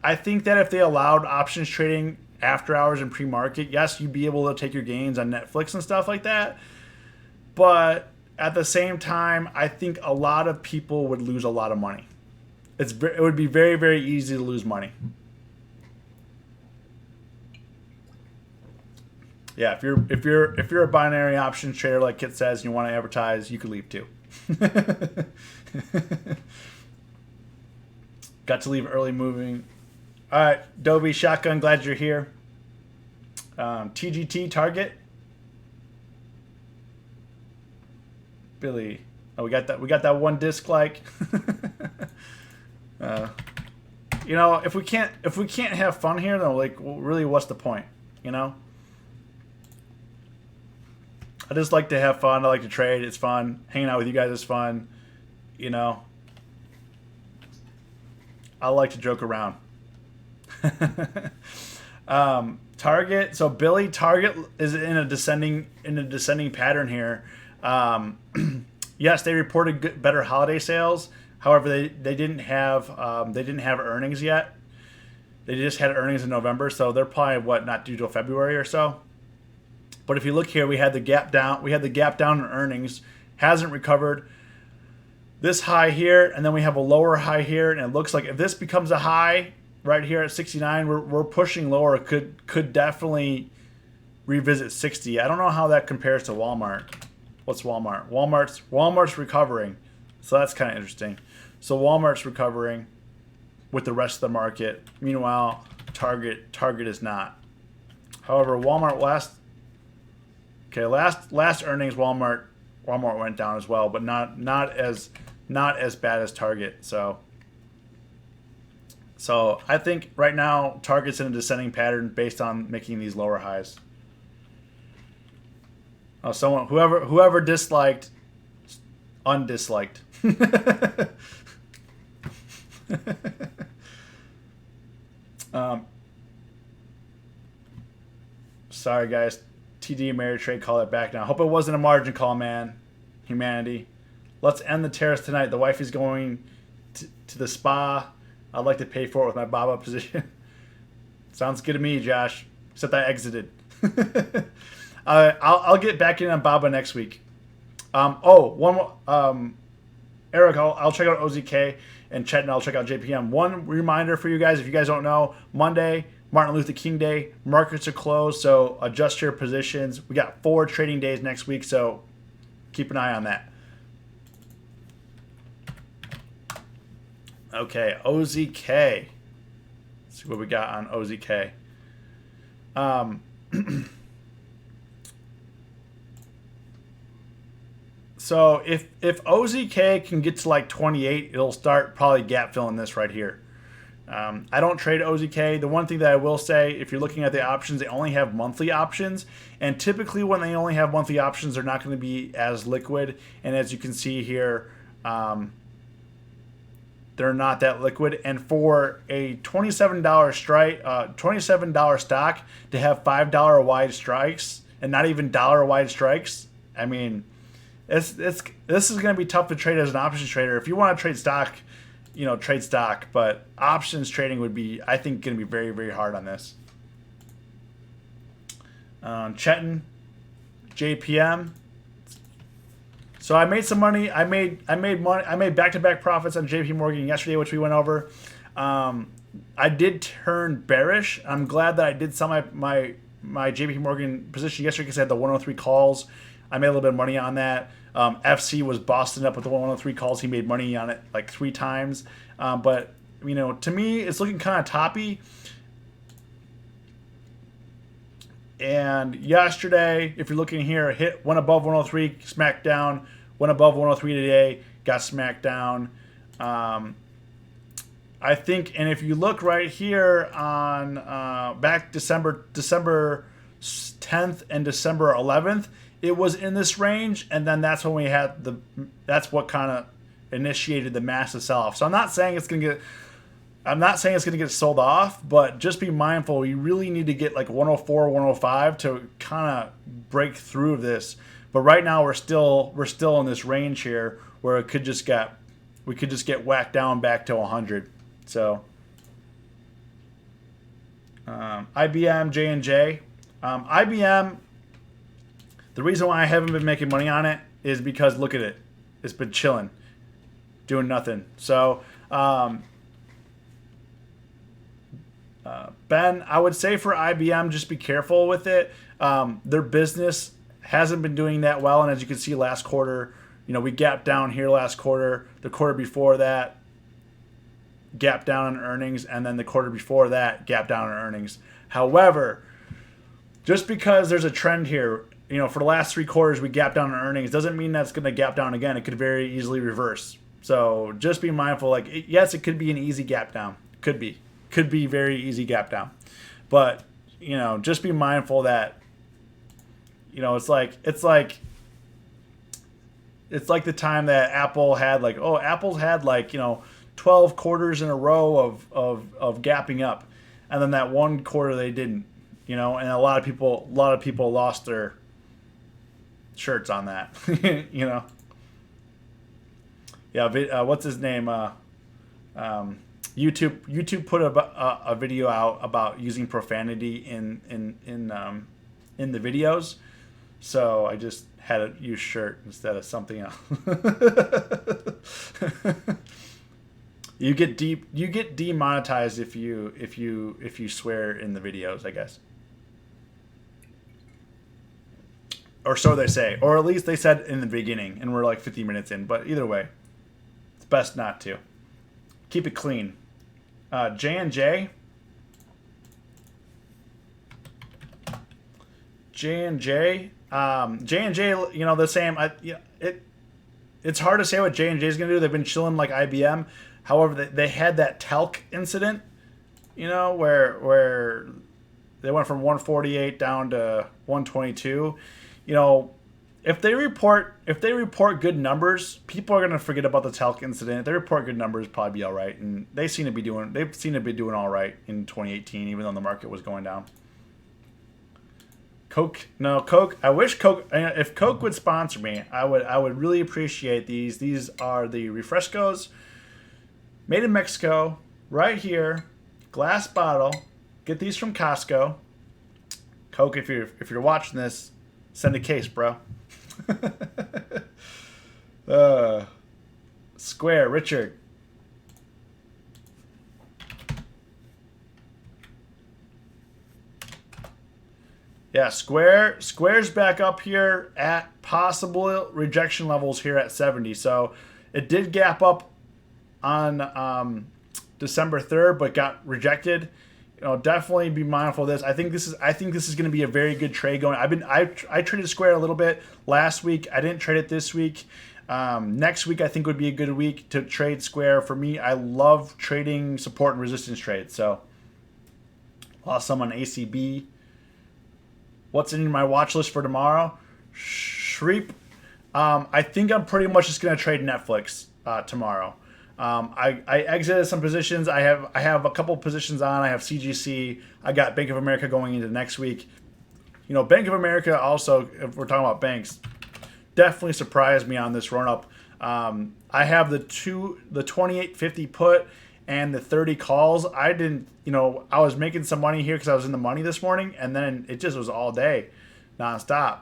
I think that if they allowed options trading after hours and pre-market, yes, you'd be able to take your gains on Netflix and stuff like that. But at the same time, I think a lot of people would lose a lot of money. It would be very, very easy to lose money. Yeah, if you're a binary options trader like Kit says, and you want to advertise, you could leave too. Got to leave early moving. All right, Dobie Shotgun, glad you're here. TGT Target. Billy, oh, we got that one disc like. You know, if we can't have fun here, then like, well, really, what's the point? You know. I just like to have fun. I like to trade. It's fun. Hanging out with you guys is fun. You know. I like to joke around. Target. So Billy, Target is in a descending pattern here. Yes, they reported better holiday sales. However, they didn't have earnings yet. They just had earnings in November, so they're probably not due till February or so. But if you look here, we had the gap down. We had the gap down in earnings. Hasn't recovered. This high here, and then we have a lower high here, and it looks like if this becomes a high right here at 69, we're pushing lower. It could definitely revisit 60. I don't know how that compares to Walmart. What's Walmart? Walmart's recovering, so that's kind of interesting. So Walmart's recovering with the rest of the market. Meanwhile, Target is not. However, Walmart last earnings, Walmart went down as well, but not as bad as Target. So I think right now Target's in a descending pattern based on making these lower highs. Oh, whoever disliked, undisliked. Sorry guys. TD Ameritrade, call it back now. Hope it wasn't a margin call, man. Humanity. Let's end the terrace tonight. The wife is going to the spa. I'd like to pay for it with my Baba position. Sounds good to me, Josh. Except I exited. I'll get back in on Baba next week. One more. Eric, I'll check out OZK, and Chet and I'll check out JPM. One reminder for you guys, if you guys don't know, Monday, Martin Luther King Day, markets are closed, so adjust your positions. We got 4 trading days next week, so keep an eye on that. Okay, OZK. Let's see what we got on OZK. So if OZK can get to like 28, it'll start probably gap filling this right here. I don't trade OZK. The one thing that I will say, if you're looking at the options, they only have monthly options. And typically when they only have monthly options, they're not going to be as liquid. And as you can see here, they're not that liquid. And for a $27 strike, $27 stock to have $5 wide strikes and not even dollar wide strikes, I mean, this is going to be tough to trade as an options trader. If you want to trade stock, trade stock, but options trading would be, I think, going to be very, very hard on this. Chetan, JPM. So I made some money. I made money. I made back-to-back profits on JP Morgan yesterday, which we went over. I did turn bearish. I'm glad that I did sell my JP Morgan position yesterday because I had the 103 calls. I made a little bit of money on that. FC was busting up with the 103 calls. He made money on it like 3 times. But, to me, it's looking kind of toppy. And yesterday, if you're looking here, went above 103, smacked down. Went above 103 today, got smacked down. I think, and if you look right here on back December 10th and December 11th, it was in this range, and then that's when we had that's what kind of initiated the massive sell-off. So I'm not saying it's going to get sold off, but just be mindful. You really need to get like 104, 105 to kind of break through this. But right now we're still in this range here where we could just get whacked down back to 100. So IBM, J&J. IBM, the reason why I haven't been making money on it is because look at it. It's been chilling, doing nothing. So Ben, I would say for IBM, just be careful with it. Their business hasn't been doing that well, and as you can see last quarter, we gapped down here last quarter. The quarter before that, gapped down on earnings, and then the quarter before that, gapped down on earnings. However, just because there's a trend here, for the last 3 quarters we gapped down on earnings doesn't mean that's going to gap down again. It could very easily reverse. So just be mindful. Yes, it could be an easy gap down. Could be very easy gap down. But, just be mindful that, it's like the time that Apple had Apple's had 12 quarters in a row of gapping up, and then that one quarter they didn't, and a lot of people lost their shirts on that. Yeah, what's his name? YouTube put a video out about using profanity in the videos, so I just had to use shirt instead of something else. You get demonetized if you swear in the videos, I guess. Or so they say. Or at least they said in the beginning, and we're like 50 minutes in. But either way, it's best not to. Keep it clean. J&J. J&J. J&J, the same. It's hard to say what J&J is going to do. They've been chilling like IBM. However, they had that talc incident, where they went from 148 down to 122. If they report good numbers, people are going to forget about the talc incident. If they report good numbers, probably be all right. And they've seen to be doing all right in 2018, even though the market was going down. Coke. I wish Coke. If Coke would sponsor me, I would really appreciate these. These are the Refrescos, made in Mexico, right here, glass bottle. Get these from Costco. Coke, if you're watching this, send a case, bro. Square, Richard. Yeah, Square's back up here at possible rejection levels here at 70. So it did gap up on December 3rd, but got rejected. Definitely be mindful of this. I think this is going to be a very good trade going. I traded Square a little bit last week. I didn't trade it this week. Next week I think would be a good week to trade Square. For me, I love trading support and resistance trades. So lost some on ACB. What's in my watch list for tomorrow? Shreep. I think I'm pretty much just going to trade Netflix tomorrow. I exited some positions. I have a couple positions on. I have CGC. I got Bank of America going into next week. Bank of America also, if we're talking about banks, definitely surprised me on this run up. I have the 28.50 put and the 30 calls. I didn't, I was making some money here because I was in the money this morning, and then it just was all day, nonstop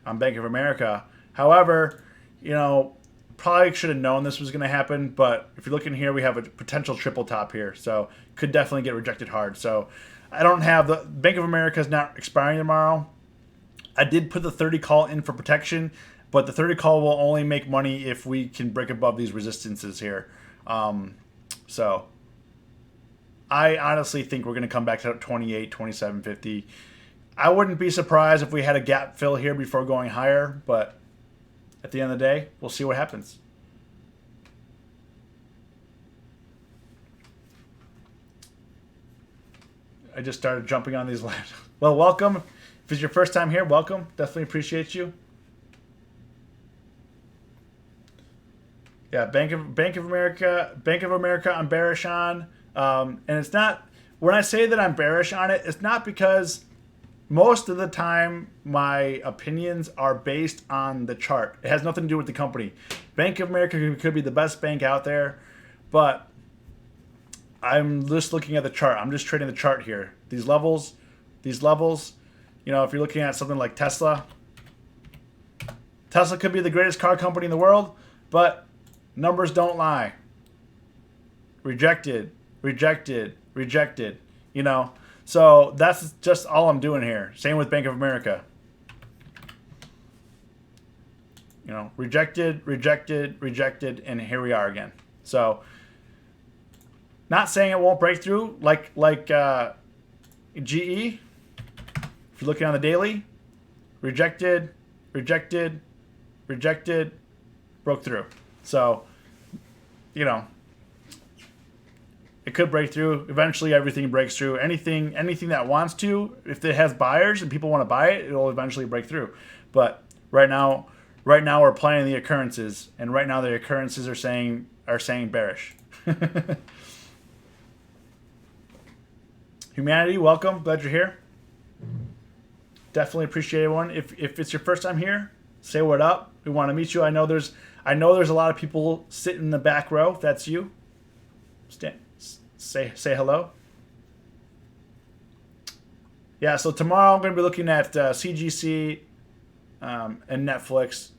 on Bank of America. However, probably should have known this was going to happen, but if you're looking here, we have a potential triple top here, so could definitely get rejected hard. So I don't have the Bank of America is not expiring tomorrow. I did put the 30 call in for protection, but the 30 call will only make money if we can break above these resistances here. So I honestly think we're going to come back to 28, 27.50. I wouldn't be surprised if we had a gap fill here before going higher, but at the end of the day, we'll see what happens. I just started jumping on these lives. Well, welcome. If it's your first time here, welcome. Definitely appreciate you. Yeah, Bank of America, I'm bearish on. And it's not, when I say that I'm bearish on it, it's not because most of the time my opinions are based on the chart. It has nothing to do with the company. Bank of America could be the best bank out there, but I'm just looking at the chart. I'm just trading the chart here. These levels, if you're looking at something like Tesla could be the greatest car company in the world, but numbers don't lie. Rejected. So that's just all I'm doing here. Same with Bank of America. Rejected, and here we are again. So, not saying it won't break through like GE. If you're looking on the daily, rejected, broke through. So, it could break through. Eventually, everything breaks through. Anything that wants to, if it has buyers and people want to buy it, it'll eventually break through. But right now we're playing the occurrences, and right now the occurrences are saying bearish. Humanity, welcome. Glad you're here. Definitely appreciate everyone. If it's your first time here, say what up. We want to meet you. I know there's a lot of people sitting in the back row. If that's you, say hello. Yeah, so tomorrow I'm going to be looking at CGC and Netflix,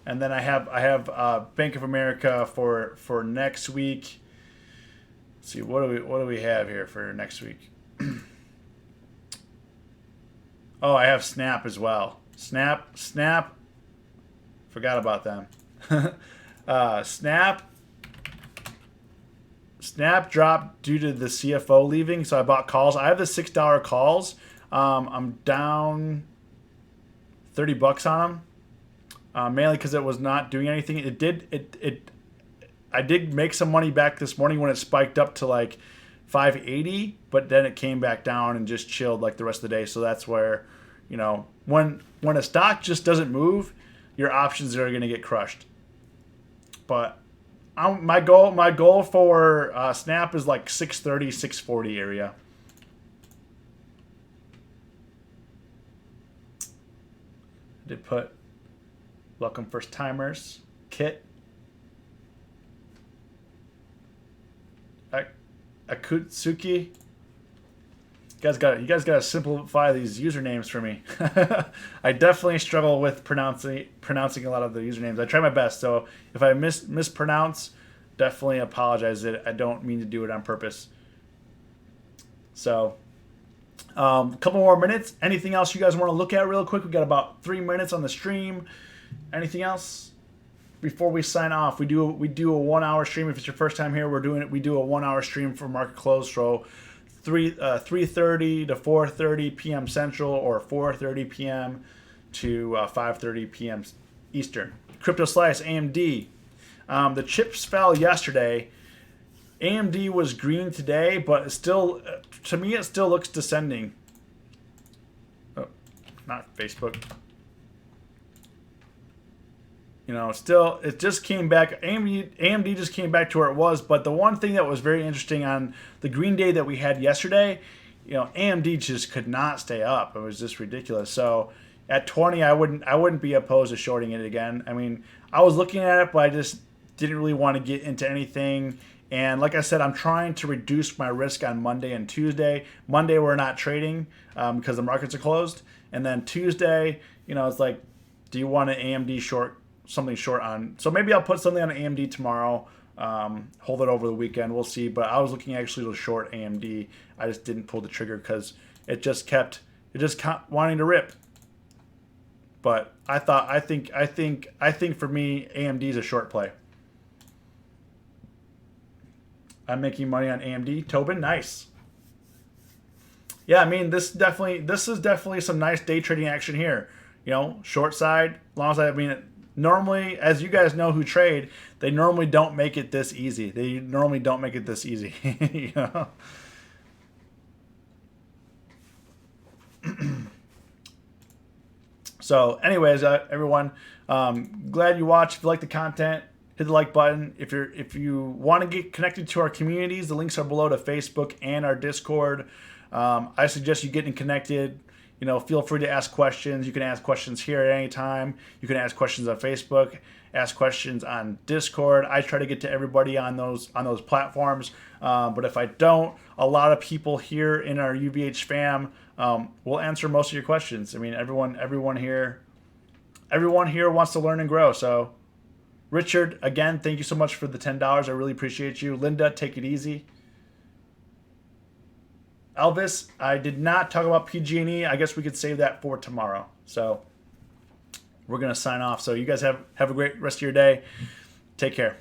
and then I have Bank of America for next week. Let's see, what do we have here for next week? Oh, I have Snap as well. Snap. Forgot about them. Snap dropped due to the CFO leaving, so I bought calls. I have the $6 calls. I'm down $30 on them, mainly because it was not doing anything. I did make some money back this morning when it spiked up to like 580, but then it came back down and just chilled like the rest of the day. So that's where, when a stock just doesn't move, your options are going to get crushed. But my goal for Snap is like 630, 640 area. I did put welcome first timers, Kit, Akutsuki. You guys gotta simplify these usernames for me. I definitely struggle with pronouncing a lot of the usernames. I try my best, so if I mispronounce, definitely apologize. I don't mean to do it on purpose. So, a couple more minutes. Anything else you guys want to look at real quick? We got about 3 minutes on the stream. Anything else before we sign off? We do a 1 hour stream. If it's your first time here, we do a 1 hour stream for market close. So 3:30 to 4:30 p.m. Central, or 4:30 p.m. to 5:30 p.m. Eastern. Crypto Slice, AMD. The chips fell yesterday. AMD was green today, but still, to me, it still looks descending. Oh, not Facebook. Still, it just came back. AMD just came back to where it was. But the one thing that was very interesting on the green day that we had yesterday, AMD just could not stay up. It was just ridiculous. So at 20, I wouldn't be opposed to shorting it again. I mean, I was looking at it, but I just didn't really want to get into anything. And like I said, I'm trying to reduce my risk on Monday and Tuesday. Monday, we're not trading because the markets are closed. And then Tuesday, it's like, do you want an AMD short? Something short on, so maybe I'll put something on AMD tomorrow, hold it over the weekend, we'll see. But I was looking actually to short AMD. I just didn't pull the trigger because it just kept wanting to rip. But I think for me, AMD is a short play. I'm making money on AMD. Tobin, nice. Yeah, I mean, this is definitely some nice day trading action here. Short side, as long as normally, as you guys know who trade, they normally don't make it this easy. So anyways, everyone, glad you watched. If you like the content, hit the like button. If you want to get connected to our communities, the links are below to Facebook and our Discord. I suggest you getting connected. Feel free to ask questions. You can ask questions here at any time. You can ask questions on Facebook, ask questions on Discord. I try to get to everybody on those platforms. But if I don't, a lot of people here in our UVH fam will answer most of your questions. I mean, everyone here wants to learn and grow. So, Richard, again, thank you so much for the $10. I really appreciate you. Linda, take it easy. Elvis, I did not talk about PG&E. I guess we could save that for tomorrow. So we're going to sign off. So you guys have a great rest of your day. Take care.